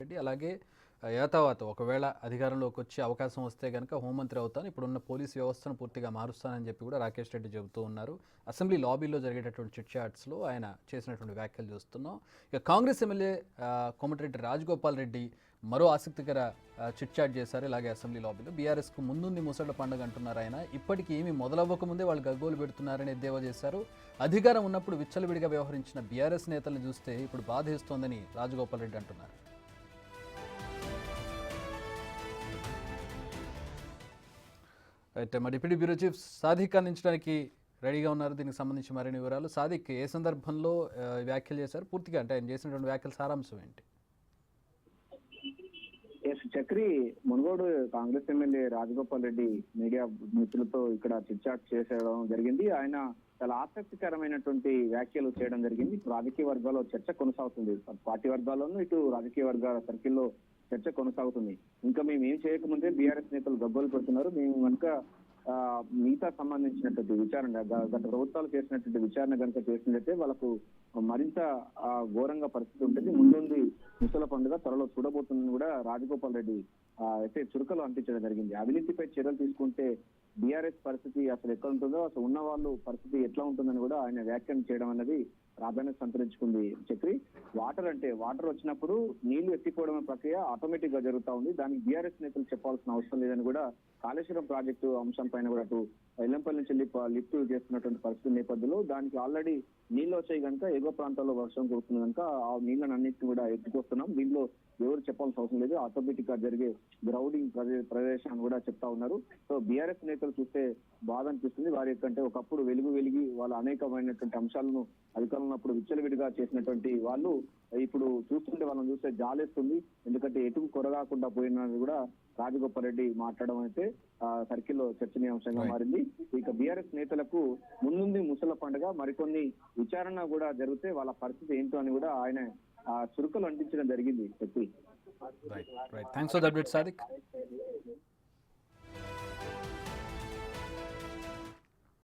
రెడ్డి అలాగే యాతావాత ఒకవేళ అధికారంలోకి వచ్చే అవకాశం వస్తే కనుక హోంమంత్రి అవుతాను, ఇప్పుడున్న పోలీస్ వ్యవస్థను పూర్తిగా మారుస్తానని చెప్పి కూడా రాకేష్ రెడ్డి చెబుతూ ఉన్నారు. అసెంబ్లీ లాబీలో జరిగేటటువంటి చిట్ చాట్స్లో ఆయన చేసినటువంటి వ్యాఖ్యలు చూస్తున్నాం. ఇక కాంగ్రెస్ ఎమ్మెల్యే కోమటిరెడ్డి రాజగోపాల్ రెడ్డి మరో ఆసక్తికర చిట్ చాట్ చేశారు. ఇలాగే అసెంబ్లీ లాబీలో బీఆర్ఎస్కు ముందుంది ముసళ్ల పండుగ అంటున్నారు ఆయన. ఇప్పటికీ ఏమీ మొదలవ్వకముందే వాళ్ళు గగ్గోలు పెడుతున్నారని ఎద్దేవా చేశారు. అధికారం ఉన్నప్పుడు విచ్చలవిడిగా వ్యవహరించిన బీఆర్ఎస్ నేతలను చూస్తే ఇప్పుడు బాధేస్తోందని రాజగోపాల్ రెడ్డి అంటున్నారు. అయితే మా డిప్యూటీ బ్యూరో చీఫ్ సాదిక్ అందించడానికి రెడీగా ఉన్నారు. దీనికి సంబంధించి మరిన్ని వివరాలు. సాదిక్, ఏ సందర్భంలో వ్యాఖ్యలు చేశారు, పూర్తిగా అంటే ఆయన చేసినటువంటి వ్యాఖ్యల సారాంశం ఏంటి? చక్రి మునుగోడు కాంగ్రెస్ ఎమ్మెల్యే రాజగోపాల్ రెడ్డి మీడియా మిత్రులతో ఇక్కడ చిట్చాట్ చేసేయడం జరిగింది. ఆయన చాలా ఆసక్తికరమైనటువంటి వ్యాఖ్యలు చేయడం జరిగింది. రాజకీయ వర్గాల్లో చర్చ కొనసాగుతుంది. పార్టీ వర్గాల్లోనూ ఇటు రాజకీయ వర్గాల సర్కిల్లో చర్చ కొనసాగుతుంది. ఇంకా మేము ఏం చేయకముందే బీఆర్ఎస్ నేతలు గగ్గోలు పెడుతున్నారు. మేము కనుక మిగతా సంబంధించినటువంటి విచారణ గత ప్రభుత్వాలు చేసినటువంటి విచారణ కనుక చేసినట్లయితే వాళ్ళకు మరింత ఘోరంగా పరిస్థితి ఉంటుంది. ముందుంది ముసల పండుగ త్వరలో చూడబోతుందని కూడా రాజగోపాల్ రెడ్డి అయితే చురుకలు అంటించడం జరిగింది. అవినీతిపై చర్యలు తీసుకుంటే బీఆర్ఎస్ పరిస్థితి అసలు ఎక్కడ ఉంటుందో, అసలు ఉన్న వాళ్ళు పరిస్థితి ఎట్లా ఉంటుందని కూడా ఆయన వ్యాఖ్యానం చేయడం అనేది ప్రాధాన్యత సంతరించుకుంది. చక్రి, వాటర్ వచ్చినప్పుడు నీళ్లు ఎత్తిపోవడం ప్రక్రియ ఆటోమేటిక్ గా జరుగుతా ఉంది. దానికి బీఆర్ఎస్ నేతలు చెప్పాల్సిన అవసరం లేదని కూడా కాళేశ్వరం ప్రాజెక్టు అంశం పైన కూడా అటు ఎల్లంపల్లి నుంచి లిఫ్ట్ చేస్తున్నటువంటి పరిస్థితి నేపథ్యంలో దానికి ఆల్రెడీ నీళ్లు వచ్చాయి కనుక ఎగువ ప్రాంతాల్లో వర్షం కురుస్తుంది కనుక ఆ నీళ్లను అన్నింటినీ కూడా ఎత్తుకొస్తున్నాం. దీనిలో ఎవరు చెప్పాల్సిన అవసరం లేదు, ఆటోమేటిక్ గా జరిగే గ్రౌడింగ్ ప్రదేశాన్ని కూడా చెప్తా ఉన్నారు. సో బీఆర్ఎస్ నేతలు చూస్తే బాధ అనిపిస్తుంది. వారి కంటే ఒకప్పుడు వెలిగి వాళ్ళ అనేకమైనటువంటి అంశాలను అధికారంలో ఉన్నప్పుడు విచ్చలవిడిగా చేసినటువంటి వాళ్ళు ఇప్పుడు చూస్తుంటే వాళ్ళని చూస్తే జాలేస్తుంది. ఎందుకంటే ఎటు కొరగాకుండా పోయినది కూడా రాజగోపాల్ రెడ్డి మాట్లాడడం అయితే సర్కిల్లో చర్చనీయాంశంగా మారింది. ఇక బీఆర్ఎస్ నేతలకు ముందుంది ముసల పండుగ, మరికొన్ని విచారణ కూడా జరిగితే వాళ్ళ పరిస్థితి ఏంటో అని కూడా ఆయన చురుకలు అంటించడం జరిగింది. Thanks for the update Sadiq.